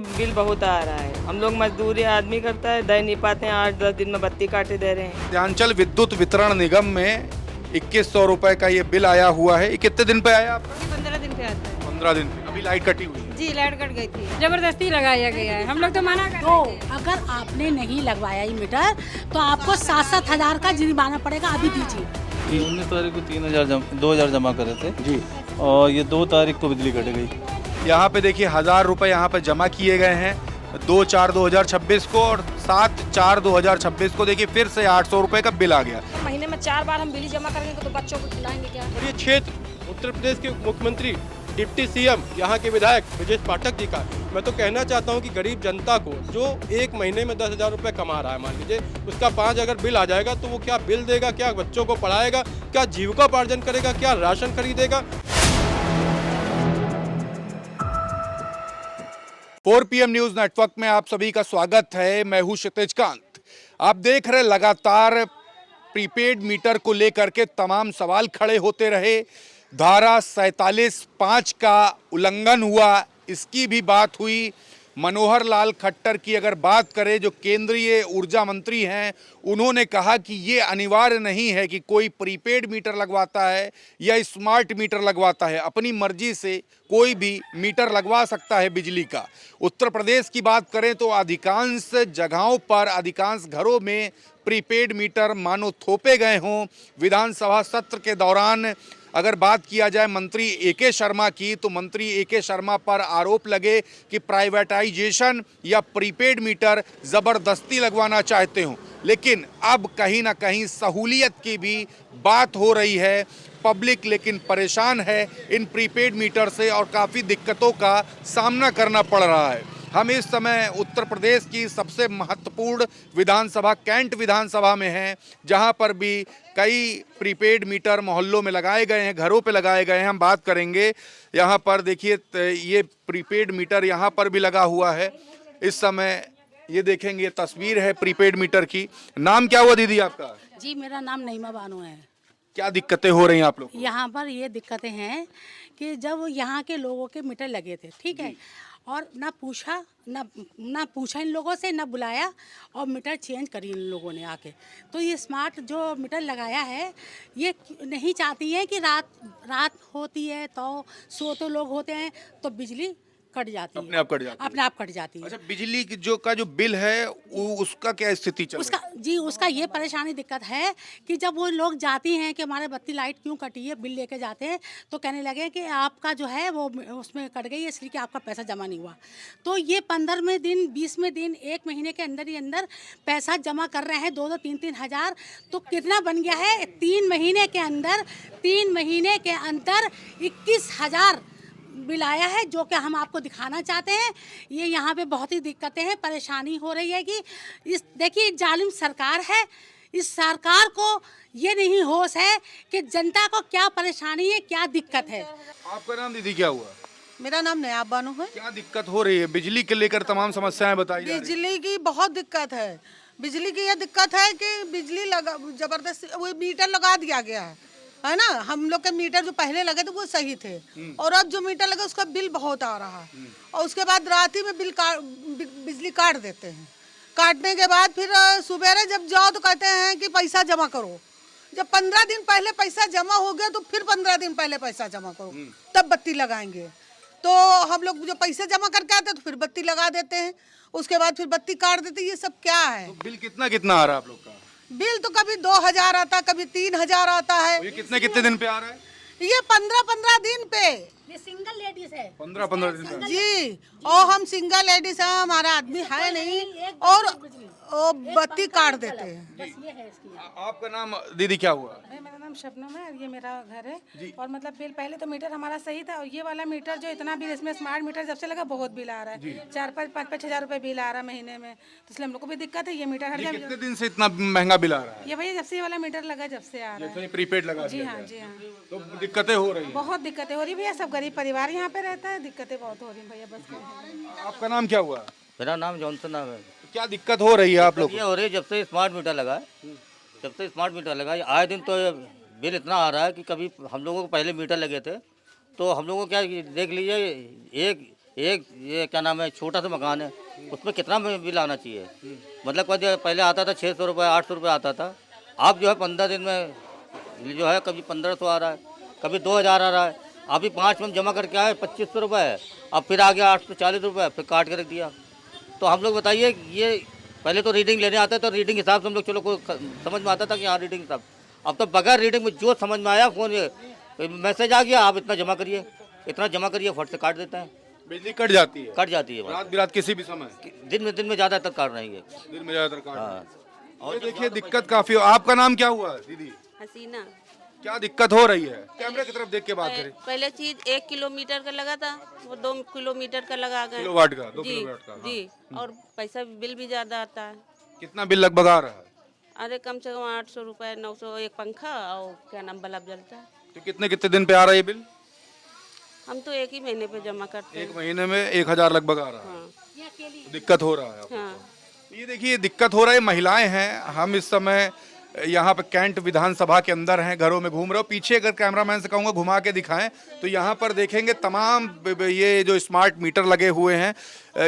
Bill बहुत आ रहा है। हम लोग मजदूरी आदमी करता है, दे नहीं पाते हैं, 8-10 दिन में बत्ती काटे दे रहे हैं। मध्यांचल विद्युत वितरण निगम में 2100 रुपए का ये बिल आया हुआ है। ये कितने दिन पे आया आपका? 15 दिन पे आता है। 15 दिन पे। अभी लाइट कटी हुई है। जी लाइट कट गई थी, जबरदस्ती लगाया गया है, हम लोग तो मना कर तो रहे थे। अगर आपने नहीं लगवाया ये मीटर तो आपको 7-7 हजार का जुर्माना पड़ेगा। अभी दीजिए। ये 19 तारीख को 2,000 जमा करे थे जी। और ये 2 तारीख को बिजली कट गई। यहाँ पे देखिए 1000 रुपए यहाँ पे जमा किए गए हैं 2/4/2026 को, और 7/4/2026 को देखिए फिर से 800 रुपए का बिल आ गया। महीने में 4 बार हम बिजली जमा करेंगे तो बच्चों को खिलाएंगे क्या? और ये क्षेत्र उत्तर प्रदेश के मुख्यमंत्री डिप्टी सीएम यहाँ के विधायक ब्रजेश पाठक जी का, मैं तो कहना चाहता हूँ कि गरीब जनता को जो एक महीने में 10,000 रुपये कमा रहा है, मान लीजिए उसका 5 अगर बिल आ जाएगा तो वो क्या बिल देगा, क्या बच्चों को पढ़ाएगा, क्या जीविकोपार्जन करेगा, क्या राशन खरीदेगा? 4 PM न्यूज नेटवर्क में आप सभी का स्वागत है। मैं हूं क्षितिज कांत। आप देख रहे लगातार प्रीपेड मीटर को लेकर के तमाम सवाल खड़े होते रहे। धारा 47(5) का उल्लंघन हुआ, इसकी भी बात हुई। मनोहर लाल खट्टर की अगर बात करें, जो केंद्रीय ऊर्जा मंत्री हैं, उन्होंने कहा कि ये अनिवार्य नहीं है कि कोई प्रीपेड मीटर लगवाता है या स्मार्ट मीटर लगवाता है, अपनी मर्जी से कोई भी मीटर लगवा सकता है बिजली का। उत्तर प्रदेश की बात करें तो अधिकांश जगहों पर, अधिकांश घरों में प्रीपेड मीटर मानो थोपे गए हों। विधानसभा सत्र के दौरान अगर बात किया जाए मंत्री AK शर्मा की, तो मंत्री AK शर्मा पर आरोप लगे कि प्राइवेटाइजेशन या प्रीपेड मीटर ज़बरदस्ती लगवाना चाहते हों, लेकिन अब कहीं ना कहीं सहूलियत की भी बात हो रही है। पब्लिक लेकिन परेशान है इन प्रीपेड मीटर से और काफ़ी दिक्कतों का सामना करना पड़ रहा है। हम इस समय उत्तर प्रदेश की सबसे महत्वपूर्ण विधानसभा कैंट विधानसभा में हैं, जहां पर भी कई प्रीपेड मीटर मोहल्लों में लगाए गए हैं, घरों पे लगाए गए हैं। हम बात करेंगे यहां पर, देखिए ये प्रीपेड मीटर यहां पर भी लगा हुआ है इस समय। ये देखेंगे, ये तस्वीर है प्रीपेड मीटर की। नाम क्या हुआ दीदी आपका? जी, मेरा नाम नईमा बानो है। क्या दिक्कतें हो रही हैं आप लोग को? यहाँ पर ये दिक्कतें हैं कि जब यहाँ के लोगों के मीटर लगे थे, ठीक है, और ना पूछा इन लोगों से, ना बुलाया, और मीटर चेंज करी इन लोगों ने आके। तो ये स्मार्ट जो मीटर लगाया है, ये नहीं चाहती है कि रात होती है तो सोते लोग होते हैं तो बिजली कट जाती है, अपने आप कट जाती है। अपने आप कट जाती है। अच्छा, बिजली की जो बिल है उसका क्या स्थिति चल रही है? उसका ये परेशानी दिक्कत है कि जब वो लोग जाती हैं कि हमारे बत्ती लाइट क्यों कटी है, बिल लेके जाते हैं तो कहने लगे कि आपका जो है वो उसमें कट गई है, इसलिए कि आपका पैसा जमा नहीं हुआ। तो ये 15वें दिन, 20वें दिन, 1 महीने के अंदर ही अंदर पैसा जमा कर रहे हैं, 2-2, 3-3 हज़ार। तो कितना बन गया है? 3 महीने के अंदर 21,000 बिल आया है, जो कि हम आपको दिखाना चाहते हैं। ये यहाँ पे बहुत ही दिक्कतें हैं, परेशानी हो रही है कि इस देखिए जालिम सरकार है, इस सरकार को ये नहीं होश है कि जनता को क्या परेशानी है, क्या दिक्कत है। आपका नाम दीदी क्या हुआ? मेरा नाम नयाब बानो है। क्या दिक्कत हो रही है? बिजली के लेकर तमाम समस्याएं बताई जा रही हैं। बिजली की बहुत दिक्कत है। बिजली की यह दिक्कत है कि बिजली लगा जबरदस्ती वो मीटर लगा दिया गया है ना। हम लोग के मीटर जो पहले लगे थे वो सही थे, और अब जो मीटर लगे उसका बिल बहुत आ रहा है, और उसके बाद रात ही में बिजली काट देते हैं। काटने के बाद फिर सुबेरे जब जाओ तो कहते हैं कि पैसा जमा करो। जब 15 दिन पहले पैसा जमा हो गया तो फिर 15 दिन पहले पैसा जमा करो, तब बत्ती लगाएंगे। तो हम लोग जो पैसे जमा करके आते हैं तो फिर बत्ती लगा देते हैं, उसके बाद फिर बत्ती काट देते हैं। ये सब क्या है? तो बिल कितना आ रहा है आप लोग का? बिल तो कभी 2,000 आता है, कभी 3,000 आता है। ये कितने दिन पे आ रहा है? ये 15-15 दिन पे। ये सिंगल लेडीज है। 15 दिन पे। जी, और हम सिंगल लेडीज हैं, हमारा आदमी है नहीं, और बत्ती काट देते हैं। आपका नाम दीदी क्या हुआ? मेरा नाम शबनम है, ये मेरा घर है। और मतलब बिल पहले तो मीटर हमारा सही था, और ये वाला मीटर जो इतना बिल, इसमें स्मार्ट मीटर जब से लगा बहुत बिल आ रहा है, 4-5 हज़ार रुपए बिल आ रहा है महीने में। तो इसलिए हम लोग को भी दिक्कत है। ये मीटर हट कितने दिन से इतना महंगा बिल आ रहा है? ये भैया जब से ये वाला मीटर लगा जब से आ रहा है। प्रीपेड लगा जी दिया हाँ, गया। जी हाँ, तो दिक्कतें हो रही हैं। बहुत दिक्कतें हो रही भैया। सब गरीब परिवार यहाँ पे रहता है, दिक्कतें बहुत हो रही भैया। बस आपका नाम क्या हुआ? मेरा नाम जॉनसन नाम है। क्या दिक्कत हो रही है आप लोग? ये हो रही है जब से स्मार्ट मीटर लगा है, जब से स्मार्ट मीटर लगा है, आए दिन तो बिल इतना आ रहा है कि कभी हम लोगों को पहले मीटर लगे थे तो हम लोगों को क्या देख लीजिए, एक ये क्या नाम है, छोटा सा मकान है, उसमें कितना बिल आना चाहिए? मतलब कोई पहले आता था 600 रुपये 800 रुपये आता था, अब जो है 15 दिन में जो है कभी 1500 आ रहा है, कभी 2000 आ रहा है। अभी 5 में जमा करके आए 2500 रुपये है, अब फिर आ गया 840 रुपये, फिर काट के रख दिया। तो हम लोग बताइए, ये पहले तो रीडिंग लेने आते तो रीडिंग हिसाब से हम लोग चलो कोई समझ में आता था कि हाँ रीडिंग हिसाब, अब तो बगैर रीडिंग में जो समझ में आया फ़ोन मैसेज आ गया, आप इतना जमा करिए, इतना जमा करिए, फट से काट देते हैं। बिजली कट जाती है? कट जाती है रात बिरात किसी भी समय? दिन में ज़्यादातर काट रही है। दिन में ज़्यादातर काट। हाँ। और देखिए दिक्कत काफी हो। आपका नाम क्या हुआ दीदी? हसीना। क्या दिक्कत हो रही है? कैमरे की तरफ देख के बात करें। पहले चीज 1 किलोमीटर का लगा था, वो 2 किलोमीटर का लगा गए। किलोवाट का? 2 जी किलोवाट का? जी। और पैसा बिल भी ज्यादा आता है। कितना बिल लगभग आ रहा है? अरे कम से कम 800 रुपये 900, एक पंखा और क्या नाम बल्ब जलता है। तो कितने दिन पे आ रहा है ये बिल? हम तो 1 ही महीने पे जमा करते हैं। 1 महीने में 1000 लगभग आ रहा है। हाँ। दिक्कत हो रहा है आपको? हाँ। ये देखिए दिक्कत हो रहा है। महिलाएं हैं, हम इस समय यहाँ पे कैंट विधानसभा के अंदर हैं, घरों में घूम रहे हो। पीछे अगर कैमरामैन से कहूँगा घुमा के दिखाएं तो यहाँ पर देखेंगे तमाम ये जो स्मार्ट मीटर लगे हुए हैं,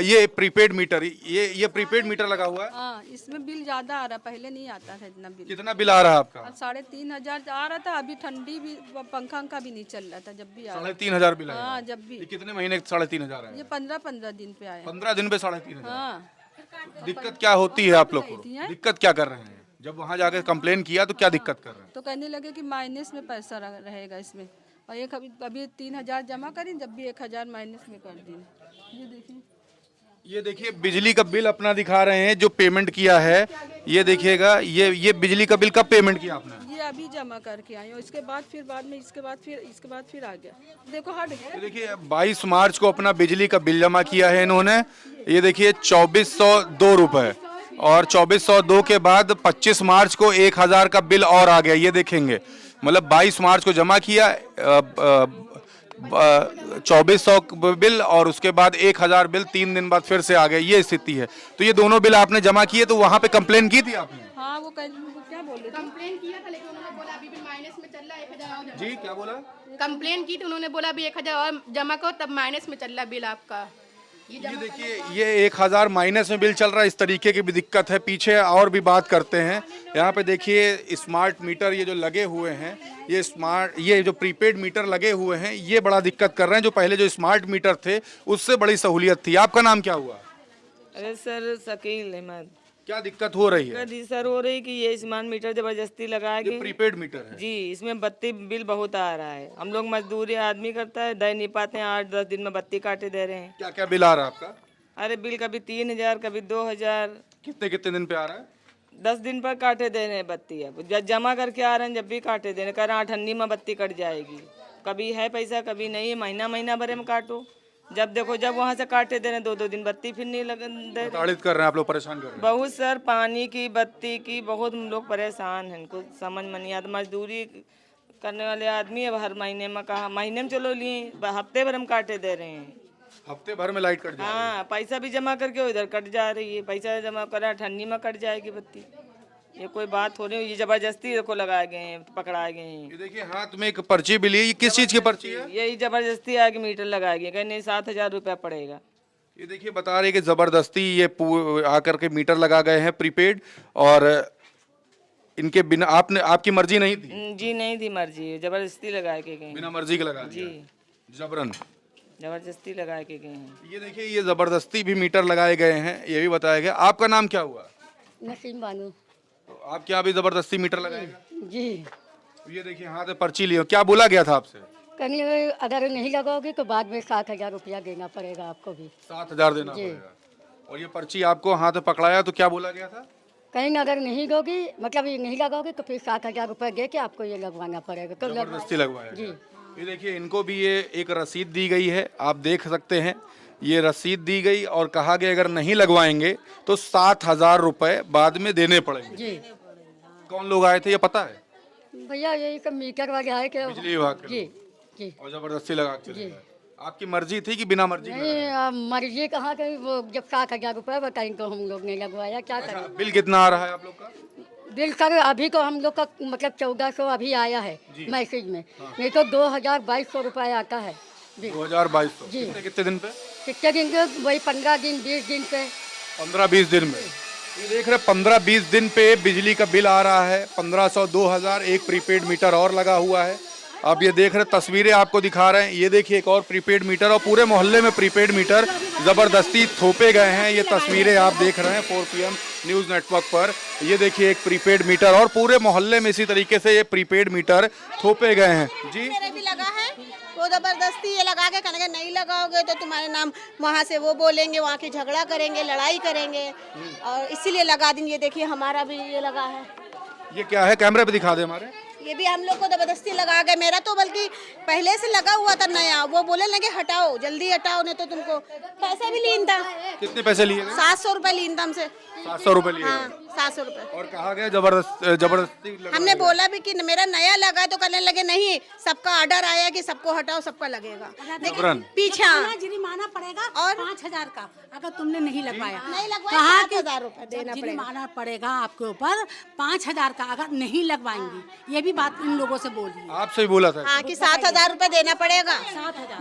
ये प्रीपेड मीटर, ये प्रीपेड मीटर लगा हुआ है। हाँ, इसमें बिल ज़्यादा आ रहा, पहले नहीं आता था इतना बिल। कितना बिल आ रहा है आपका? अब 3500 आ रहा था, अभी ठंडी भी पंखा भी नहीं चल रहा था जब भी आ रहा। 3500 बिल आया? हाँ, जब भी। ये कितने महीने 3500 है? ये 15 दिन पे आया। 15 दिन पे 3500। हाँ। दिक्कत क्या होती है आप लोग को? दिक्कत क्या कर रहे हैं? जब वहाँ जाकर कंप्लेन किया तो क्या दिक्कत कर रहे हैं? तो कहने लगे कि माइनस में पैसा रहेगा इसमें, और एक अभी 3000 जमा करें, जब भी 1000 माइनस में कर दी। ये देखिए बिजली का बिल अपना दिखा रहे हैं जो पेमेंट किया है। ये देखिएगा, ये बिजली का बिल कब पेमेंट किया आपने? ये अभी जमा करके आई हूँ, इसके बाद फिर आ गया। देखो हट गया। देखिए 22 मार्च को अपना बिजली का बिल जमा किया है इन्होंने। ये देखिए 2402 रुपए, और 2402 के बाद 25 मार्च को 1000 का बिल और आ गया। ये देखेंगे, मतलब 22 मार्च को जमा किया 2400 बिल, और उसके बाद 1000 बिल 3 दिन बाद फिर से आ गया। ये स्थिति है। तो ये दोनों बिल आपने जमा किए, तो वहाँ पे कंप्लेन की थी आपने? हाँ, वो क्या बोल रहे थे? कंप्लेन किया था, लेकिन उन्होंने बोला अभी भी माइनस में चल रहा है, 1000 और जी क्या बोला? कंप्लेन की तो उन्होंने बोला अभी 1000 और जमा करो, तब माइनस में चल रहा है बिल आपका। ये देखिए, ये 1000 माइनस में बिल चल रहा है। इस तरीके की भी दिक्कत है। पीछे और भी बात करते हैं। यहाँ पे देखिए स्मार्ट मीटर ये जो लगे हुए हैं, ये जो प्रीपेड मीटर लगे हुए हैं, ये बड़ा दिक्कत कर रहे हैं। जो पहले जो स्मार्ट मीटर थे उससे बड़ी सहूलियत थी। आपका नाम क्या हुआ? अरे सर शकील अहमद। क्या दिक्कत हो रही है? जी सर, हो रही कि ये स्मार्ट मीटर जबरदस्ती लगाएंगे। प्रीपेड मीटर है जी, इसमें बत्ती बिल बहुत आ रहा है। हम लोग मजदूरी आदमी करता है, दे नहीं पाते हैं, 8-10 दिन में बत्ती काटे दे रहे हैं। क्या क्या बिल आ रहा है आपका? अरे बिल कभी 3000, कभी 2000। कितने दिन पे आ रहा है? 10 दिन पर काटे दे रहे हैं बत्ती। अब जमा करके आ रहे हैं, जब भी काटे दे रहे, कह रहे हैं ठंडी में बत्ती कट जाएगी। कभी है पैसा, कभी नहीं। महीना भरे में काटो, जब देखो जब वहाँ से काटे दे रहे हैं, 2-2 दिन बत्ती फिर नहीं दे। प्रताड़ित कर रहे हैं आप लोग, परेशान कर रहे हैं बहुत सर, पानी की बत्ती की बहुत हम लोग परेशान हैं। इनको समझ में नहीं आता। मजदूरी करने वाले आदमी है, हर महीने में कहा महीने में चलो लिए, हफ्ते भर हम काटे दे रहे हैं। हफ्ते भर में लाइट कट जाए? हाँ, पैसा भी जमा करके इधर कट जा रही है। पैसा जमा करा, ठंडी में कट जाएगी बत्ती। ये कोई बात हो रही है? ये जबरदस्ती को लगाए गए हैं, पकड़ाए गए हैं। ये देखिए हाथ में एक पर्ची भी ली। ये किस चीज की पर्ची है? यही जबरदस्ती आके मीटर लगाए गए, कहने 7000 रुपया पड़ेगा। ये देखिए बता रहे कि जबरदस्ती ये आकर के मीटर लगा गए हैं प्रीपेड, और इनके बिना आपकी मर्जी नहीं थी? जी नहीं थी मर्जी, जबरदस्ती लगाए के गए। बिना मर्जी के लगा जी, जबरन जबरदस्ती लगाए के गए हैं। ये देखिए, ये जबरदस्ती भी मीटर लगाए गए हैं, ये भी बताया गया। आपका नाम क्या हुआ? नसीम बानू। तो आप क्या भी जबरदस्ती मीटर लगाएगा? जी। ये देखिए हाथ में पर्ची लिए। क्या बोला गया था आपसे? कहीं अगर नहीं लगाओगे तो बाद में 7000 रुपया देना पड़ेगा आपको भी। 7000 देना पड़ेगा। और ये पर्ची आपको हाथ में पकड़ाया तो क्या बोला गया था? कहीं अगर नहीं दोगी, मतलब ये नहीं लगाओगे तो फिर 7000 रुपया दे के आपको ये लगवाना पड़ेगा। तो जबरदस्ती लगवाया जी। ये देखिए, इनको भी ये एक रसीद दी गई है, आप देख सकते हैं। ये रसीद दी गई और कहा गया अगर नहीं लगवाएंगे तो 7000 रुपए बाद में देने पड़ेंगे। जी। कौन लोग आए थे ये पता है? भैया यही सब मीटर वाले आए के। बिजली विभाग के जी लोग। जी। और जबरदस्ती लगा के ले गए। आपकी मर्जी थी कि बिना मर्जी के लगाया? नहीं, मर्जी कहाँ गई, वो जब 7000 रुपया बताएंगे तो हम लोग ने लगवाया। क्या करें? बिल कितना आ रहा है आप लोग का? बिल सर अभी तो हम लोग का मतलब 1400 अभी आया है मैसेज में। नहीं तो 2200 रुपया आता है। 2200। जी। कितने दिन पे? कितने दिन के वही 15 दिन 20 दिन पे 15-20 दिन में ये देख रहे 15-20 दिन पे बिजली का बिल आ रहा है। 1500 2000 एक प्रीपेड मीटर और लगा हुआ है। आप ये देख रहे तस्वीरें आपको दिखा रहे हैं। ये देखिए एक और प्रीपेड मीटर और पूरे मोहल्ले में प्रीपेड मीटर ज़बरदस्ती थोपे गए हैं। ये तस्वीरें आप देख रहे हैं 4 PM न्यूज़ नेटवर्क पर। ये देखिए एक प्रीपेड मीटर और पूरे मोहल्ले में इसी तरीके से ये प्रीपेड मीटर थोपे गए हैं। जी मेरे भी लगा है, वो जबरदस्ती ये लगा के कहेंगे नहीं लगाओगे तो तुम्हारे नाम वहाँ से वो बोलेंगे, वहाँ के झगड़ा करेंगे, लड़ाई करेंगे, और इसीलिए लगा देंगे। ये देखिए हमारा भी ये लगा है। ये क्या है, कैमरे पे दिखा दे हमारे। ये भी हम लोग को जबरदस्ती लगा गए। मेरा तो बल्कि पहले से लगा हुआ था नया, वो बोले लगे हटाओ, जल्दी हटाओ, नहीं तो तुमको पैसे भी लीन था। कितने पैसे लिए गए? 700 रुपए लीन था हमसे। 700 रुपए लिए हाँ, गए। 700 रुपए। और कहा गया जबरदस्ती लगा हमने दिया। बोला भी कि मेरा नया लगा, तो कहने लगे नहीं, सबका ऑर्डर आया कि सबको हटाओ, सबका लगेगा। जबरन। पीछे कितना जुर्माना पड़ेगा और 5000 का अगर तुमने नहीं लगवाया। नहीं लगवाया, कहा 7,000 रुपए देना पड़ेगा। जुर्माना पड़ेगा आपके ऊपर 5000 का अगर नहीं लगवाएंगी। ये भी बात इन लोगों से बोली। आपसे भी बोला था। हाँ कि 7,000 रुपए देना पड़ेगा,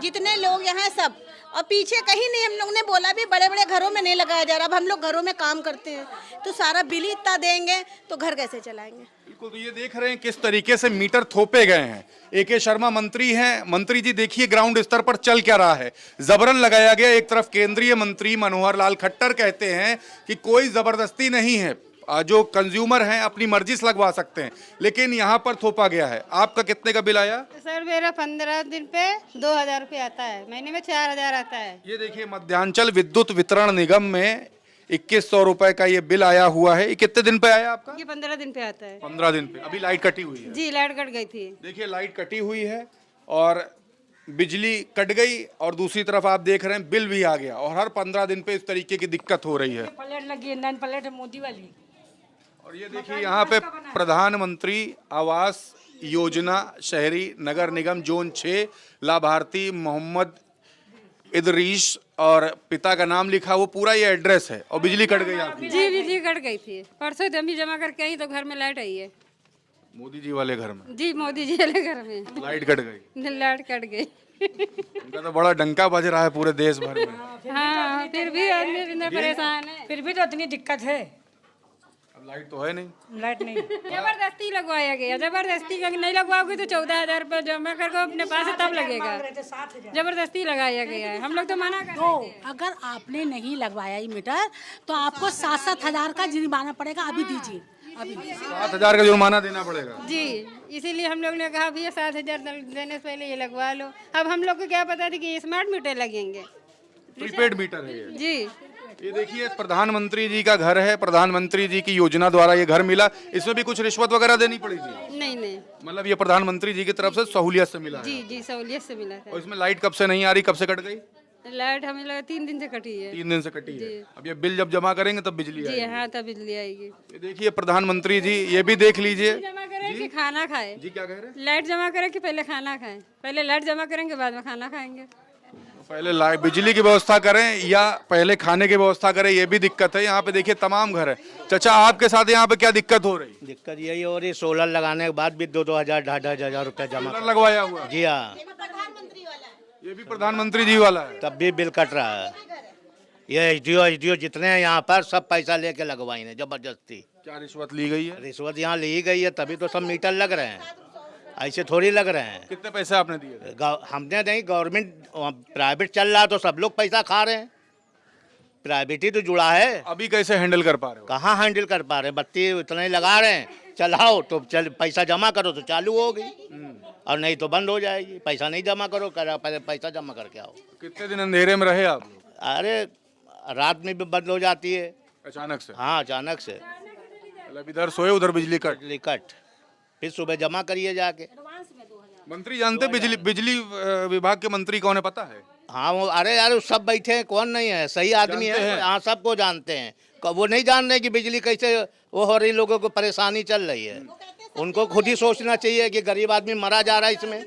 जितने लोग यहाँ सब। और पीछे कहीं नहीं, हम लोग ने बोला भी बड़े बड़े घरों में नहीं लगाया जा रहा। अब हम लोग घरों में काम करते हैं तो सारा बिल ही इतना देंगे तो घर कैसे चलाएंगे। बिल्कुल, तो ये देख रहे हैं किस तरीके से मीटर थोपे गए हैं। AK शर्मा मंत्री हैं। मंत्री जी देखिए ग्राउंड स्तर पर चल क्या रहा है। जबरन लगाया गया। एक तरफ केंद्रीय मंत्री मनोहर लाल खट्टर कहते हैं कि कोई जबरदस्ती नहीं है, जो कंज्यूमर हैं अपनी मर्जी से लगवा सकते हैं, लेकिन यहाँ पर थोपा गया है। आपका कितने का बिल आया? सर मेरा 15 दिन पे 2000 रुपये आता है, महीने में 4000 आता है। ये देखिए मध्यांचल विद्युत वितरण निगम में 2100 रुपए का ये बिल आया हुआ है। ये कितने दिन पे आया आपका? ये 15 दिन पे आता है। 15 दिन पे। अभी लाइट कटी हुई है। जी लाइट कट गई थी। देखिए लाइट कटी हुई है और बिजली कट गई, और दूसरी तरफ आप देख रहे हैं बिल भी आ गया, और हर 15 दिन पे इस तरीके की दिक्कत हो रही है। प्लेट लगी है, 9 प्लेट है मोदी वाली। और ये देखिए यहाँ पे प्रधानमंत्री आवास योजना शहरी नगर निगम जोन 6 लाभार्थी मोहम्मद इदरीश, और पिता का नाम लिखा, वो पूरा ये एड्रेस है। और बिजली कट गई आपकी? जी बिजली कट गई थी, परसों अभी जमा करके आई तो घर में लाइट आई है। मोदी जी वाले घर में? जी मोदी जी वाले घर में लाइट कट गई। लाइट कट गई। उनका तो बड़ा डंका बज रहा है पूरे देश भर में। हाँ फिर भी आदमी इतना परेशान है। फिर भी तो इतनी दिक्कत है। अब लाइट तो है नहीं। लाइट नहीं। जबरदस्ती लगवाया गया, जबरदस्ती नहीं लगवाओगे तो 14,000 रुपये जमा करके अपने पास है तब लगेगा। जबरदस्ती लगाया गया है, हम लोग तो मना कर रहे थे। अगर आपने नहीं लगवाया ये मीटर तो आपको 7-7 हजार का जुर्माना पड़ेगा। अभी दीजिए, अभी 7,000 का जुर्माना देना पड़ेगा। जी इसीलिए हम लोग ने कहा भैया 7,000 देने से पहले ये लगवा लो। अब हम लोग को क्या पता था कि स्मार्ट मीटर लगेंगे। प्रीपेड मीटर है ये। जी ये देखिए प्रधानमंत्री जी का घर है। प्रधानमंत्री जी की योजना द्वारा ये घर मिला। इसमें भी कुछ रिश्वत वगैरह देनी पड़ेगी? नहीं मतलब ये प्रधानमंत्री जी की तरफ से सहूलियत से मिला है। जी जी सहूलियत से मिला था। और इसमें लाइट कब से नहीं आ रही, कब से कट गई? लाइट हमें लगा 3 दिन से कटी है। 3 दिन से कटी है। अब ये बिल जब जमा करेंगे तब बिजली जी आएगी। हाँ तब बिजली आएगी। ये देखिए प्रधानमंत्री जी, ये भी देख लीजिए। जमा करें कि खाना खाए? जी क्या कह रहे हैं? लाइट जमा करें कि पहले खाना खाएं? पहले लाइट जमा करेंगे बाद में खाना खाएंगे। पहले लाइट बिजली की व्यवस्था करें या पहले खाने की व्यवस्था करें, ये भी दिक्कत है। यहाँ पे देखिए तमाम घर है। चाचा आपके साथ यहाँ पे क्या दिक्कत हो रही? दिक्कत यही हो रही, सोलर लगाने के बाद भी 2-2 हजार 2,500 रुपये जमा। सोलर लगवाया हुआ? जी हाँ, ये भी प्रधानमंत्री जी वाला है। तब भी बिल कट रहा है। ये एसडीओ जितने हैं यहाँ पर सब पैसा लेके लगवाई है जबरदस्ती। क्या रिश्वत ली गई है? रिश्वत यहाँ ली गई है, तभी तो सब मीटर लग रहे हैं, ऐसे थोड़ी लग रहे हैं। कितने पैसे आपने दिए? हमने नहीं, गवर्नमेंट प्राइवेट चल रहा है तो सब लोग पैसा खा रहे हैं। प्राइवेट ही तो जुड़ा है। अभी कैसे हैंडल कर पा रहे हो? कहाँ हैंडल कर पा रहे हैं, बत्ती इतना ही लगा रहे हैं, चलाओ तो चल, पैसा जमा करो तो चालू होगी, और नहीं तो बंद हो जाएगी। पैसा नहीं जमा करो, पहले पैसा जमा करके आओ। कितने दिन अंधेरे में रहे आप? अरे रात में भी बंद हो जाती है अचानक से? हाँ अचानक से। मतलब इधर सोए उधर बिजली कट। बिजली कट, फिर सुबह जमा करिए जाके। मंत्री जानते बिजली विभाग के मंत्री कौन है पता है? हाँ वो, अरे यार सब बैठे हैं, कौन नहीं है, सही आदमी है। हाँ सबको जानते हैं। वो नहीं जान रहे कि बिजली कैसे वो हो रही, लोगों को परेशानी चल रही है। उनको खुद ही सोचना चाहिए कि गरीब आदमी मरा जा रहा है इसमें।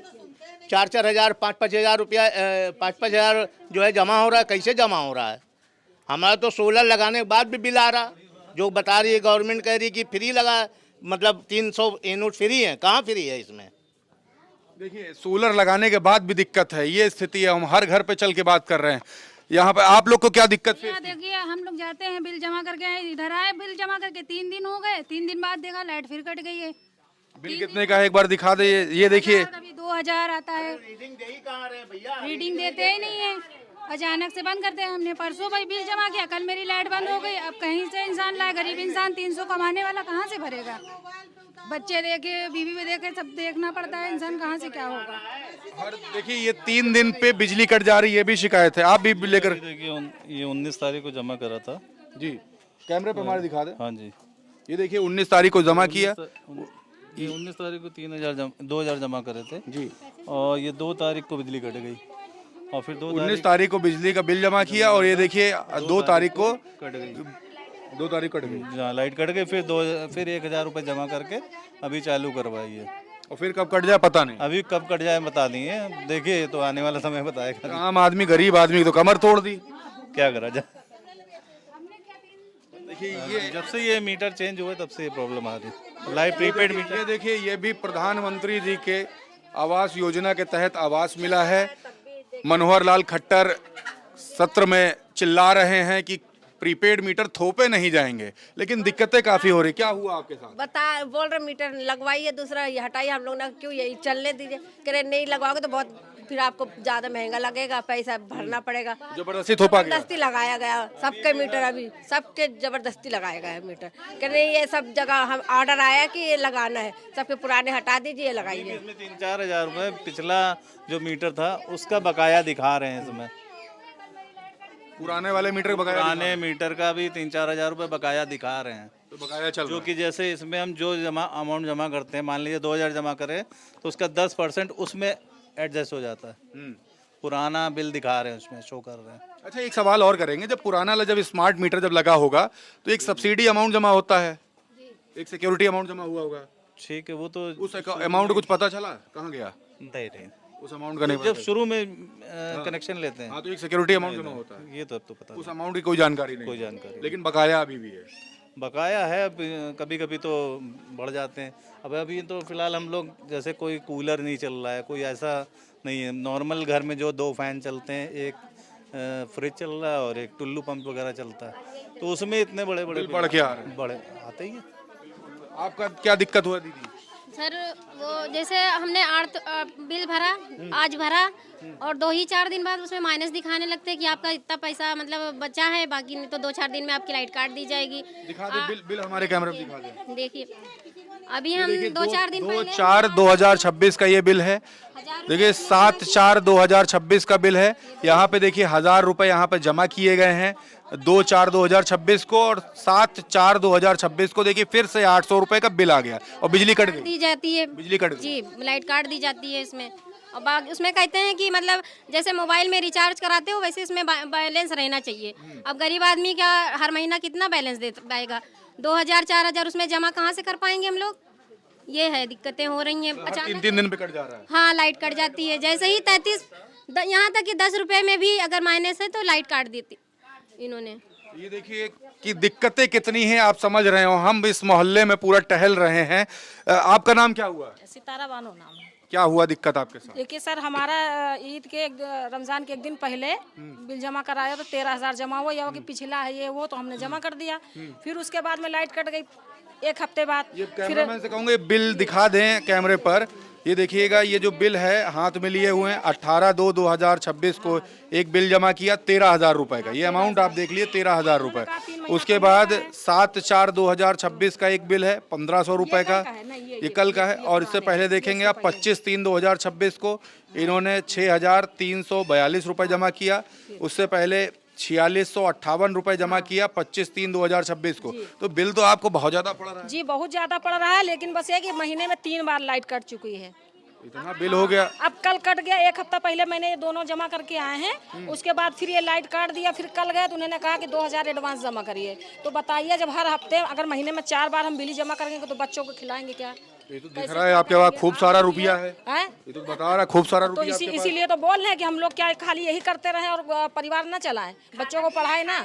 4-4 हजार 5-5 हजार रुपया 5-5 हजार जो है जमा हो रहा है, कैसे जमा हो रहा है? हमारा तो सोलर लगाने के बाद भी बिल आ रहा, जो बता रही है गवर्नमेंट, कह रही है कि फ्री लगा, मतलब 300 यूनिट फ्री है। कहाँ फ्री है इसमें? देखिए सोलर लगाने के बाद भी दिक्कत है। ये स्थिति है, हम हर घर पे चल के बात कर रहे हैं। यहाँ पे आप लोग को क्या दिक्कत है? देखिए हम लोग जाते हैं बिल जमा करके आए, इधर आए बिल जमा करके 3 दिन हो गए, 3 दिन बाद देखा लाइट फिर कट गई है। बिल कितने का है एक बार दिखा दे, ये देखिए। कभी 2000 आता है, रीडिंग देते ही नहीं है, अचानक से बंद करते हैं। हमने परसों भाई बिल जमा किया, कल मेरी लाइट बंद हो गई। अब कहीं से इंसान लाए, गरीब इंसान 300 कमाने वाला कहाँ से भरेगा? बच्चे देखे, बीवी भी देखे, सब देखना पड़ता है, इंसान कहाँ से क्या होगा? और देखिए ये 3 दिन पे बिजली कट जा रही है, ये भी शिकायत है, आप भी लेकर। देखिए ये 19 तारीख को जमा करा था जी, कैमरे पे हमारे दिखा दे। हाँ जी, ये देखिए 19 तारीख को जमा किया। ये 19 तारीख को 2000 जमा करे थे जी, और ये 2 तारीख को बिजली कट गई और फिर 19 तारीख को बिजली का बिल जमा किया और ये देखिए 2 तारीख को कट गई। 2 तारीख कट गई। हाँ, लाइट कट गई, फिर 1000 रुपये जमा करके अभी चालू करवाई है। और फिर कब कट जाए पता नहीं। अभी कब कट जाए बता नहीं है, देखिए तो आने वाला समय बताएगा। आम आदमी, गरीब आदमी की तो कमर तोड़ दी। क्या करा जाए? देखिए ये जब से ये मीटर चेंज हुआ तब से ये प्रॉब्लम आ रही, लाइव प्रीपेड मीटर। ये देखिए ये भी प्रधानमंत्री जी के आवास योजना के तहत आवास मिला है। मनोहर लाल खट्टर सत्र में चिल्ला रहे हैं कि प्रीपेड मीटर थोपे नहीं जाएंगे, लेकिन दिक्कतें काफी हो रही। क्या हुआ आपके साथ? बोल रहे मीटर लगवाइए, दूसरा ये हटाइए, हम लोग ना क्यों यही चलने दीजिए। कह रहे नहीं लगवाओगे तो बहुत फिर आपको ज्यादा महंगा लगेगा, पैसा भरना पड़ेगा। जबरदस्ती थोपा गया। जबरदस्ती लगाया गया सबके मीटर, अभी सबके जबरदस्ती लगाया गया है मीटर। कह रहे ये सब जगह हम ऑर्डर आया कि ये लगाना है, सबके पुराने हटा दीजिए, लगाइए। इसमें 3-4 हजार रुपए पिछला जो मीटर था उसका बकाया दिखा रहे हैं इसमें। पुराने वाले मीटर बकाया, पुराने मीटर का भी 3-4 हजार रुपए बकाया दिखा रहे हैं। तो बकाया चल जो कि जैसे इसमें हम जो अमाउंट जमा करते हैं, मान लीजिए 2000 जमा करें तो उसका 10% उसमें एडजस्ट हो जाता है। पुराना बिल दिखा रहे हैं, उसमें शो कर रहे हैं। अच्छा, एक सवाल और करेंगे, जब पुराना जब स्मार्ट मीटर जब लगा होगा तो एक सब्सिडी अमाउंट जमा होता है, एक सिक्योरिटी अमाउंट जमा हुआ होगा। ठीक है, वो तो उस अमाउंट कुछ पता चला कहाँ गया? नहीं, उस अमाउंट का नहीं जब पता। शुरू में कनेक्शन लेते हैं। हाँ, तो एक सिक्योरिटी अमाउंट जमा होता है, ये तो अब तो पता उस अमाउंट की कोई जानकारी नहीं। कोई जानकारी लेकिन बकाया अभी भी है। बकाया है, अब कभी कभी तो बढ़ जाते हैं। अब अभी तो फिलहाल हम लोग जैसे कोई कूलर नहीं चल रहा है, कोई ऐसा नहीं है। नॉर्मल घर में जो 2 फैन चलते हैं, एक फ्रिज चल रहा है और एक टुल्लू पंप वगैरह चलता है, तो उसमें इतने बड़े बड़े बढ़ के आ रहे हैं। बड़े आते ही हैं। आपका क्या दिक्कत हुआ दीदी? सर वो जैसे हमने बिल भरा, आज भरा और 2-4 दिन बाद उसमें माइनस दिखाने लगते हैं कि आपका इतना पैसा मतलब बचा है, बाकी नहीं तो 2-4 दिन में आपकी लाइट काट दी जाएगी। दिखा दे बिल हमारे कैमरे में दिखा दे। देखिए अभी हम 2-4 दिन पहले 2/4/2026 का ये बिल है। देखिए 7/4/2026 का बिल है। यहाँ पे देखिए 1000 रुपए यहाँ पे जमा किए गए हैं 2/4/2026 को, और 7/4/2026 को देखिए फिर से 800 रुपए का बिल आ गया और बिजली कट गई। दी जाती है, बिजली कट गई जी, लाइट काट दी जाती है इसमें। और बाकी उसमें कहते हैं कि मतलब जैसे मोबाइल में रिचार्ज कराते हो वैसे इसमें बैलेंस रहना चाहिए। अब गरीब आदमी क्या हर महीना कितना बैलेंस दे पाएगा? 2000-4000 उसमें जमा कहाँ से कर पाएंगे हम लोग? ये है, दिक्कतें हो रही हैं। अचानक 3 दिन पे कट जा रहा है। हाँ, लाइट कट जाती है। जैसे ही 33 यहाँ तक कि 10 रुपए में भी अगर माइनस है तो लाइट काट देती इन्होंने। ये देखिए कि दिक्कतें कितनी हैं, आप समझ रहे हो। हम इस मोहल्ले में पूरा टहल रहे हैं। आपका नाम क्या हुआ? सितारा बानो नाम है। क्या हुआ दिक्कत आपके साथ? देखिए सर, हमारा ईद के रमजान के एक दिन पहले बिल जमा कराया तो 13,000 जमा हुआ, या कि पिछला है ये वो, तो हमने जमा कर दिया। फिर उसके बाद में लाइट कट गई 1 हफ्ते बाद। ये कैमरामैन से कहूँगा बिल दिखा दें कैमरे पर। ये देखिएगा, ये जो बिल है हाथ में लिए हुए हैं, 18/2/2026 को एक बिल जमा किया 13,000 रुपए का। ये अमाउंट आप देख लिए 13,000 रुपए। उसके बाद 7/4/2026 का एक बिल है 1500 रुपए का, ये कल का है। और इससे पहले देखेंगे आप 25/3/2026 को इन्होंने 6,342 रुपए जमा किया। उससे पहले 4658 रुपए जमा किया 25/3/2026 को। तो बिल तो आपको बहुत ज्यादा पड़ रहा है। जी, बहुत ज्यादा पड़ रहा है, लेकिन बस ये कि महीने में 3 बार लाइट कट चुकी है। इतना बिल हो गया। अब कल कट गया, 1 हफ्ता पहले मैंने ये दोनों जमा करके आए हैं। उसके बाद फिर ये लाइट काट दिया। फिर कल गए तो उन्होंने कहा कि 2000 एडवांस जमा करिए। तो बताइए, जब हर हफ्ते अगर महीने में 4 बार हम बिल जमा करेंगे तो बच्चों को खिलाएंगे क्या? ये तो दिख रहा है आपके पास खूब सारा रुपया है, हैं? ये तो बता रहा है खूब सारा तो रुपया आपके पास। इसीलिए तो बोल रहे हैं कि हम लोग क्या खाली यही करते रहे और परिवार ना चलाएं, बच्चों को पढ़ाए ना,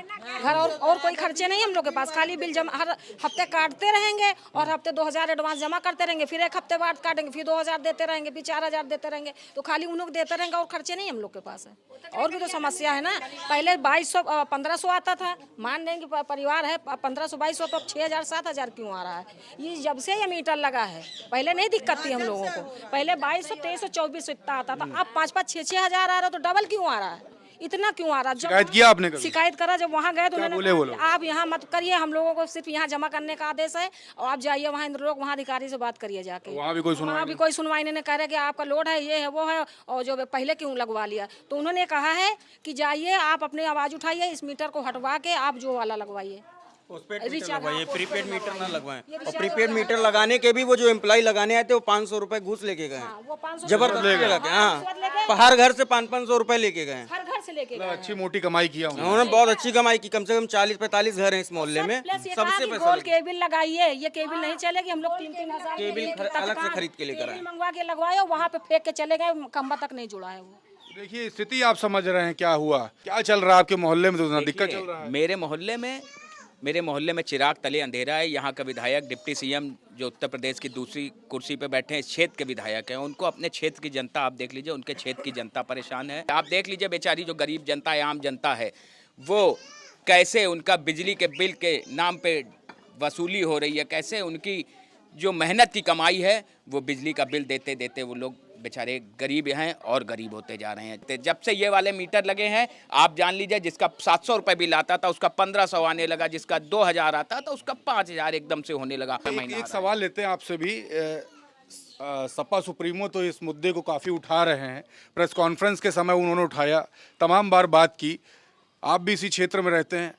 घर और कोई खर्चे नहीं हम लोग के पास, खाली बिल जमा हर हफ्ते काटते रहेंगे और हफ्ते 2000 एडवांस जमा करते रहेंगे, फिर एक हफ्ते बाद काटेंगे, फिर 2000 देते रहेंगे, फिर 4000 देते रहेंगे, तो खाली उन लोग देते रहेंगे और खर्चे नहीं हम लोग के पास है। और भी तो समस्या है ना, पहले 2200 1500 आता था, मान लेंगे परिवार है 1500 2200, तो अब 6000 7000 क्यों आ रहा है? ये जब से ये मीटर लगा है, पहले नहीं दिक्कत थी हम लोगों को, पहले 2200 2300 2400 इतना आता था, अब 5-5 6-6 हजार आ रहा है, तो डबल क्यों आ रहा है? इतना क्यों आ रहा है? शिकायत किया आपने कभी? शिकायत करा, जब वहाँ गए तो उन्होंने बोले वो लोग? कहा, आप यहाँ मत करिए, हम लोगों को सिर्फ यहाँ जमा करने का आदेश है और आप जाइए वहाँ इंद्र लोग वहाँ अधिकारी से बात करिए जाके। वहाँ भी कोई सुनवाई वहाँ भी कोई सुनवाई नहीं, कह रहे कि आपका लोड है, ये है वो है, और जो पहले क्यों लगवा लिया? तो उन्होंने कहा है कि जाइए आप अपनी आवाज़ उठाइए, इस मीटर को हटवा के आप जो वाला लगवाइए, लगवाइए, प्रीपेड मीटर ना लगवाएं। और प्रीपेड मीटर लगाने के भी वो जो एम्प्लॉय लगाने आए थे वो 500 रुपए घूस लेके गए, जबरदस्ती लगा के। हाँ, हर घर से 500 रुपए लेके गए, हर घर से लेके गए। अच्छी मोटी कमाई किया उन्होंने बहुत अच्छी कमाई की, कम से कम 40-45 घर हैं इस मोहल्ले में, प्लस ये सबसे कहा कि पैसा गोल केबिल लगाइए, ये केबिल नहीं चलेगी, हम लोग 3-3 हजार केबिल अलग से खरीद के लेकर आए। मंगवा के लगवाए, वहाँ पे फेंक के चले गए, खंबा तक नहीं जुड़ा है वो। देखिए स्थिति आप समझ रहे हैं क्या हुआ, क्या चल रहा है आपके मोहल्ले में, तो इतना दिक्कत चल रहा है। मेरे मोहल्ले में चिराग तले अंधेरा है। यहाँ का विधायक डिप्टी सीएम जो उत्तर प्रदेश की दूसरी कुर्सी पे बैठे हैं, इस क्षेत्र के विधायक हैं, उनको अपने क्षेत्र की जनता, आप देख लीजिए उनके क्षेत्र की जनता परेशान है। आप देख लीजिए बेचारी जो गरीब जनता है, आम जनता है, वो कैसे उनका बिजली के बिल के नाम पे वसूली हो रही है, कैसे उनकी जो मेहनत की कमाई है वो बिजली का बिल देते देते वो लोग बेचारे गरीब हैं और गरीब होते जा रहे हैं। तो जब से ये वाले मीटर लगे हैं, आप जान लीजिए जिसका 700 रुपये बिल आता था उसका 1500 आने लगा, जिसका 2000 आता था उसका 5000 एकदम से होने लगा। एक सवाल लेते हैं आपसे भी, सपा सुप्रीमो तो इस मुद्दे को काफ़ी उठा रहे हैं, प्रेस कॉन्फ्रेंस के समय उन्होंने उठाया, तमाम बार बात की, आप भी इसी क्षेत्र में रहते हैं,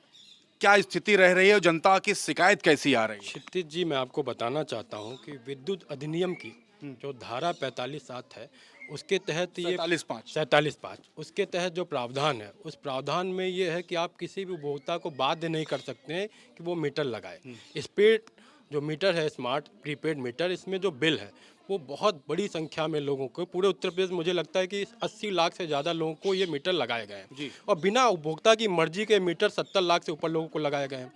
क्या स्थिति रह रही है और जनता की शिकायत कैसी आ रही है? क्षितिज जी, मैं आपको बताना चाहता हूं कि विद्युत अधिनियम की जो धारा 45(7) है, उसके तहत ये 47(5) उसके तहत जो प्रावधान है, उस प्रावधान में ये है कि आप किसी भी उपभोक्ता को बाध्य नहीं कर सकते हैं कि वो मीटर लगाए। स्पीड जो मीटर है, स्मार्ट प्रीपेड मीटर, इसमें जो बिल है वो बहुत बड़ी संख्या में लोगों को, पूरे उत्तर प्रदेश मुझे लगता है कि 80 लाख से ज़्यादा लोगों को ये मीटर लगाए गए हैं और बिना उपभोक्ता की मर्जी के मीटर 70 लाख से ऊपर लोगों को लगाए गए हैं।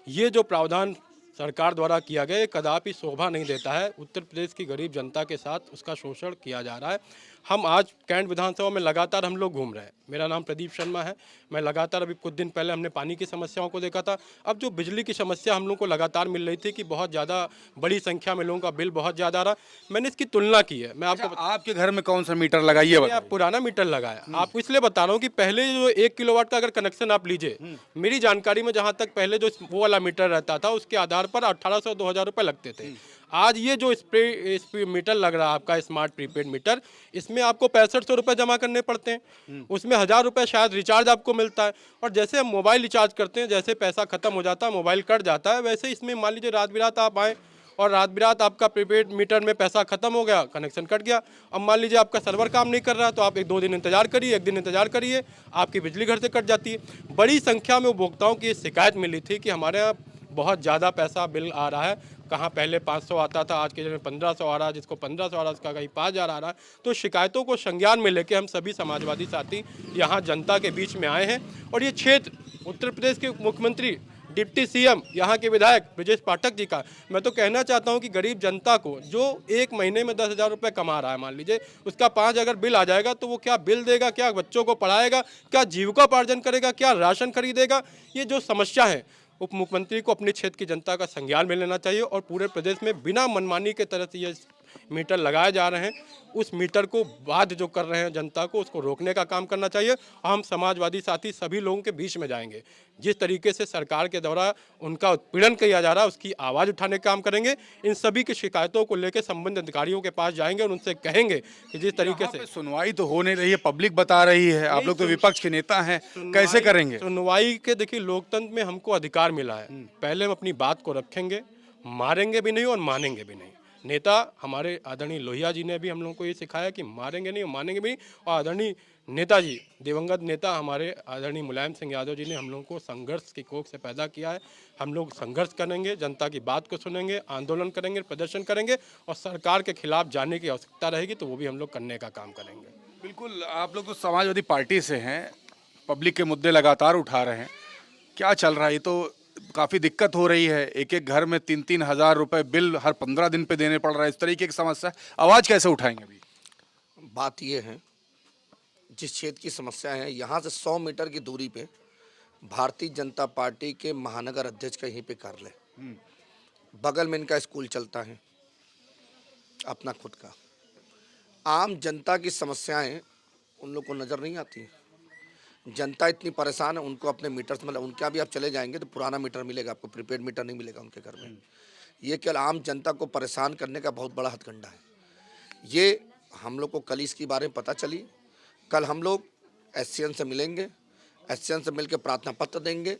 ये जो प्रावधान सरकार द्वारा किया गया, कदापि शोभा नहीं देता है। उत्तर प्रदेश की गरीब जनता के साथ उसका शोषण किया जा रहा है। हम आज कैंट विधानसभा में लगातार हम लोग घूम रहे हैं। मेरा नाम प्रदीप शर्मा है। मैं लगातार, अभी कुछ दिन पहले हमने पानी की समस्याओं को देखा था, अब जो बिजली की समस्या हम लोग को लगातार मिल रही थी कि बहुत ज़्यादा बड़ी संख्या में लोगों का बिल बहुत ज़्यादा आ रहा, मैंने इसकी तुलना की है। मैं आपको आपके घर में कौन सा मीटर लगाइए? आप पुराना मीटर लगाया, आपको इसलिए बता रहा हूँ कि पहले जो 1 किलोवाट का अगर कनेक्शन आप लीजिए, मेरी जानकारी में जहाँ तक पहले जो वो वाला मीटर रहता था उसके आधार पर 1800-2000 रुपये लगते थे। आज ये जो स्प्रे मीटर लग रहा है आपका स्मार्ट प्रीपेड मीटर, इसमें आपको 6500 रुपये जमा करने पड़ते हैं, उसमें 1000 रुपये शायद रिचार्ज आपको मिलता है। और जैसे हम मोबाइल रिचार्ज करते हैं, जैसे पैसा खत्म हो जाता है, मोबाइल कट जाता है, वैसे इसमें मान लीजिए रात बिरात आप आए और रात बिरात आपका प्रीपेड मीटर में पैसा खत्म हो गया, कनेक्शन कट गया, अब मान लीजिए आपका सर्वर काम नहीं कर रहा, तो आप 1-2 दिन इंतजार करिए, 1 दिन इंतजार करिए, आपकी बिजली घर से कट जाती है। बड़ी संख्या में उपभोक्ताओं की शिकायत मिली थी कि हमारे यहाँ बहुत ज़्यादा पैसा बिल आ रहा है, कहाँ पहले 500 आता था, आज के दिन में 1500 आ रहा है, जिसको 1500 आ रहा है उसका कहीं 5000 आ रहा है। तो शिकायतों को संज्ञान में लेके हम सभी समाजवादी साथी यहाँ जनता के बीच में आए हैं और ये क्षेत्र उत्तर प्रदेश के मुख्यमंत्री डिप्टी सीएम यहाँ के विधायक ब्रजेश पाठक जी का, मैं तो कहना चाहता हूँ कि गरीब जनता को जो एक महीने में 10,000 रुपये कमा रहा है, मान लीजिए उसका 5 अगर बिल आ जाएगा तो वो क्या बिल देगा, क्या बच्चों को पढ़ाएगा, क्या जीविकोपार्जन करेगा, क्या राशन खरीदेगा? ये जो समस्या है, उप मुख्यमंत्री को अपने क्षेत्र की जनता का संज्ञान में लेना चाहिए और पूरे प्रदेश में बिना मनमानी के तरह से ये मीटर लगाए जा रहे हैं, उस मीटर को बाध्य जो कर रहे हैं जनता को, उसको रोकने का काम करना चाहिए। हम समाजवादी साथी सभी लोगों के बीच में जाएंगे, जिस तरीके से सरकार के द्वारा उनका उत्पीड़न किया जा रहा है उसकी आवाज़ उठाने का काम करेंगे। इन सभी की शिकायतों को लेकर संबंधित अधिकारियों के पास जाएंगे और उनसे कहेंगे कि जिस तरीके से सुनवाई तो हो नहीं रही है, पब्लिक बता रही है, आप लोग तो विपक्ष के नेता हैं, कैसे करेंगे सुनवाई? के देखिए, लोकतंत्र में हमको अधिकार मिला है, पहले हम अपनी बात को रखेंगे, मारेंगे भी नहीं और मानेंगे भी नहीं। नेता हमारे आदरणीय लोहिया जी ने भी हम लोगों को ये सिखाया कि मारेंगे नहीं और मानेंगे भी नहीं, और आदरणीय नेताजी, दिवंगत नेता हमारे आदरणीय मुलायम सिंह यादव जी ने हम लोगों को संघर्ष की कोख से पैदा किया है। हम लोग संघर्ष करेंगे, जनता की बात को सुनेंगे, आंदोलन करेंगे, प्रदर्शन करेंगे और सरकार के खिलाफ जाने की आवश्यकता रहेगी तो वो भी हम लोग करने का काम करेंगे। बिल्कुल, आप लोग तो समाजवादी पार्टी से हैं, पब्लिक के मुद्दे लगातार उठा रहे हैं, क्या चल रहा है? ये तो काफ़ी दिक्कत हो रही है, एक एक घर में 3-3 हज़ार रुपए बिल हर 15 दिन पे देने पड़ रहा है, इस तरीके की समस्या, आवाज़ कैसे उठाएंगे अभी? बात ये है, जिस क्षेत्र की समस्या है, यहाँ से 100 मीटर की दूरी पे भारतीय जनता पार्टी के महानगर अध्यक्ष का यहीं पे कार्यालय, बगल में इनका स्कूल चलता है अपना खुद का। आम जनता की समस्याएं उन लोग को नज़र नहीं आती। जनता इतनी परेशान है, उनको अपने मीटर से मतलब उनके अभी आप चले जाएंगे तो पुराना मीटर मिलेगा आपको, प्रीपेड मीटर नहीं मिलेगा उनके घर में। ये केवल आम जनता को परेशान करने का बहुत बड़ा हथकंडा है। ये हम लोग को कल इसके बारे में पता चली। कल हम लोग एससीएम से मिलेंगे, एससीएम से मिलकर प्रार्थना पत्र देंगे,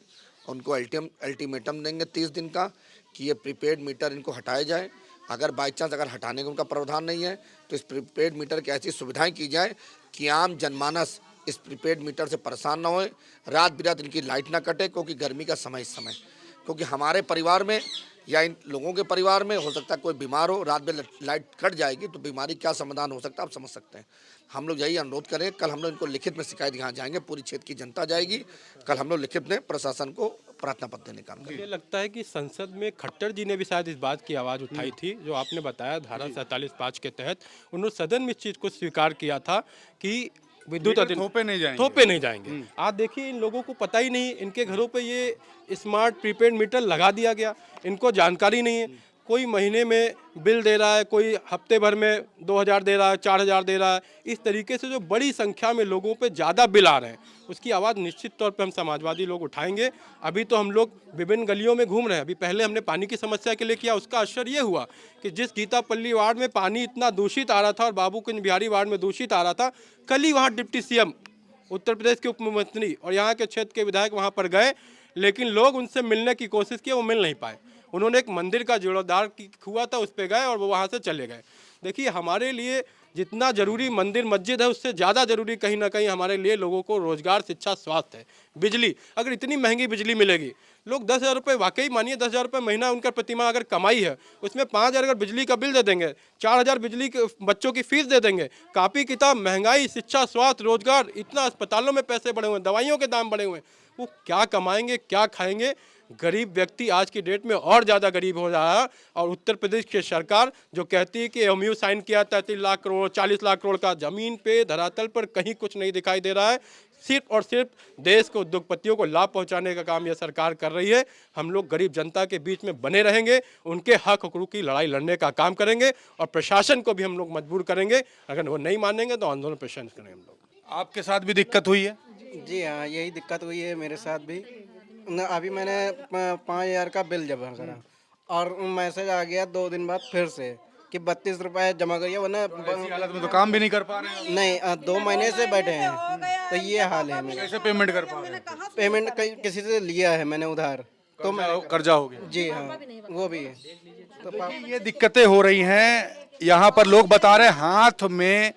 उनको अल्टीमेटम देंगे 30 दिन का कि ये प्रीपेड मीटर इनको हटाया जाए। अगर बाई चांस अगर हटाने का उनका प्रावधान नहीं है तो इस प्रीपेड मीटर की ऐसी सुविधाएं की जाए कि आम जनमानस इस प्रीपेड मीटर से परेशान ना होए, रात बिरात इनकी लाइट ना कटे, क्योंकि गर्मी का समय इस समय, क्योंकि हमारे परिवार में या इन लोगों के परिवार में हो सकता है कोई बीमार हो, रात में लाइट कट जाएगी तो बीमारी क्या समाधान हो सकता है आप समझ सकते हैं। हम लोग यही अनुरोध करें, कल हम लोग इनको लिखित में शिकायत यहाँ जाएंगे, पूरी क्षेत्र की जनता जाएगी, कल हम लोग लिखित में प्रशासन को प्रार्थना पत्र देने का काम करेंगे। मुझे लगता है कि संसद में खट्टर जी ने भी शायद इस बात की आवाज़ उठाई थी, जो आपने बताया धारा 47(5) के तहत उन्होंने सदन में इस चीज़ को स्वीकार किया था कि विद्युत थोपे नहीं जाएंगे। आज देखिए, इन लोगों को पता ही नहीं, इनके घरों पे ये स्मार्ट प्रीपेड मीटर लगा दिया गया, इनको जानकारी नहीं है। कोई महीने में बिल दे रहा है, कोई हफ्ते भर में 2000 दे रहा है, 4000 दे रहा है। इस तरीके से जो बड़ी संख्या में लोगों पे ज़्यादा बिल आ रहे हैं, उसकी आवाज़ निश्चित तौर पे हम समाजवादी लोग उठाएंगे। अभी तो हम लोग विभिन्न गलियों में घूम रहे हैं। अभी पहले हमने पानी की समस्या के लिए किया, उसका असर ये हुआ कि जिस गीतापल्ली वार्ड में पानी इतना दूषित आ रहा था और बाबूकुंज बिहारी वार्ड में दूषित आ रहा था, कल ही वहाँ डिप्टी सीएम, उत्तर प्रदेश के उप मुख्यमंत्री और यहाँ के क्षेत्र के विधायक वहाँ पर गए, लेकिन लोग उनसे मिलने की कोशिश की, वो मिल नहीं पाए। उन्होंने एक मंदिर का जीर्णोद्धार हुआ था, उस पर गए और वो वहाँ से चले गए। देखिए, हमारे लिए जितना जरूरी मंदिर मस्जिद है, उससे ज़्यादा जरूरी कहीं ना कहीं हमारे लिए लोगों को रोजगार, शिक्षा, स्वास्थ्य है। बिजली, अगर इतनी महंगी बिजली मिलेगी, लोग 10,000 रुपये, वाकई मानिए 10,000 रुपये महीना उनका प्रतिमाह अगर कमाई है, उसमें 5,000 अगर बिजली का बिल दे देंगे, 4,000 बिजली के बच्चों की फीस दे देंगे, कापी किताब, महंगाई, शिक्षा, स्वास्थ्य, रोजगार, इतना अस्पतालों में पैसे बढ़े हुए हैं, दवाइयों के दाम बढ़े हुए हैं, वो क्या कमाएंगे, क्या खाएंगे? गरीब व्यक्ति आज की डेट में और ज़्यादा गरीब हो रहा है। और उत्तर प्रदेश की सरकार जो कहती है कि एमओयू साइन किया 33 लाख करोड़, 40 लाख करोड़ का, ज़मीन पे धरातल पर कहीं कुछ नहीं दिखाई दे रहा है। सिर्फ और सिर्फ देश को, उद्योगपतियों को लाभ पहुंचाने का काम यह सरकार कर रही है। हम लोग गरीब जनता के बीच में बने रहेंगे, उनके हक हकूक़ की लड़ाई लड़ने का काम करेंगे और प्रशासन को भी हम लोग मजबूर करेंगे। अगर वो नहीं मानेंगे तो आंदोलन प्रशासन करेंगे हम लोग। आपके साथ भी दिक्कत हुई है? जी हाँ, यही दिक्कत हुई है मेरे साथ भी। अभी मैंने 5,000 का बिल जमा करा और मैसेज आ गया 2 दिन बाद फिर से कि 32 रुपये जमा करिए, वरना हालत में तो काम भी नहीं कर पा रहे हैं। नहीं, 2 महीने से बैठे हैं, तो ये हाल है मेरा। कैसे पेमेंट कर पा रहे हैं? पेमेंट किसी से लिया है मैंने उधार, तो कर्जा हो गया। जी हाँ, वो भी है। तो ये दिक्कतें हो रही हैं। यहाँ पर लोग बता रहे हैं हाथ में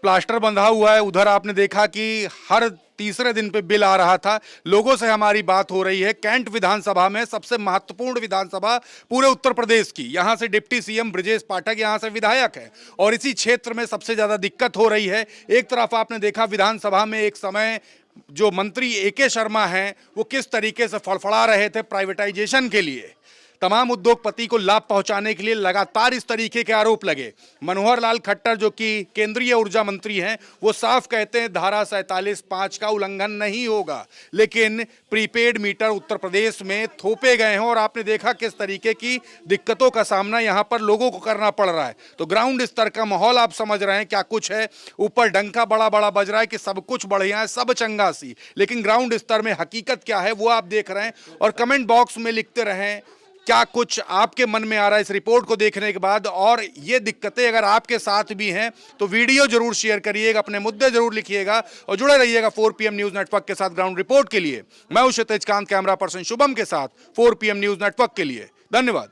प्लास्टर बंधा हुआ है। उधर आपने देखा कि हर तीसरे दिन पे बिल आ रहा था। लोगों से हमारी बात हो रही है कैंट विधानसभा में, सबसे महत्वपूर्ण विधानसभा पूरे उत्तर प्रदेश की। यहाँ से डिप्टी सीएम ब्रजेश पाठक यहाँ से विधायक है और इसी क्षेत्र में सबसे ज़्यादा दिक्कत हो रही है। एक तरफ आपने देखा विधानसभा में एक समय जो मंत्री ए.के. शर्मा हैं वो किस तरीके से फड़फड़ा रहे थे प्राइवेटाइजेशन के लिए, तमाम उद्योगपति को लाभ पहुंचाने के लिए लगातार इस तरीके के आरोप लगे। मनोहर लाल खट्टर जो कि केंद्रीय ऊर्जा मंत्री हैं वो साफ कहते हैं धारा 47(5) का उल्लंघन नहीं होगा, लेकिन प्रीपेड मीटर उत्तर प्रदेश में थोपे गए हैं और आपने देखा किस तरीके की दिक्कतों का सामना यहां पर लोगों को करना पड़ रहा है। तो ग्राउंड स्तर का माहौल आप समझ रहे हैं क्या कुछ है। ऊपर डंका बड़ा बड़ा बज रहा है कि सब कुछ बढ़िया है, सब चंगा सी, लेकिन ग्राउंड स्तर में हकीकत क्या है वो आप देख रहे हैं। और कमेंट बॉक्स में लिखते रहें क्या कुछ आपके मन में आ रहा है इस रिपोर्ट को देखने के बाद, और ये दिक्कतें अगर आपके साथ भी हैं तो वीडियो जरूर शेयर करिएगा, अपने मुद्दे जरूर लिखिएगा और जुड़े रहिएगा 4 PM न्यूज़ नेटवर्क के साथ ग्राउंड रिपोर्ट के लिए। मैं हूं क्षितिज कांत, कैमरा पर्सन शुभम के साथ 4 PM न्यूज़ नेटवर्क के लिए। धन्यवाद।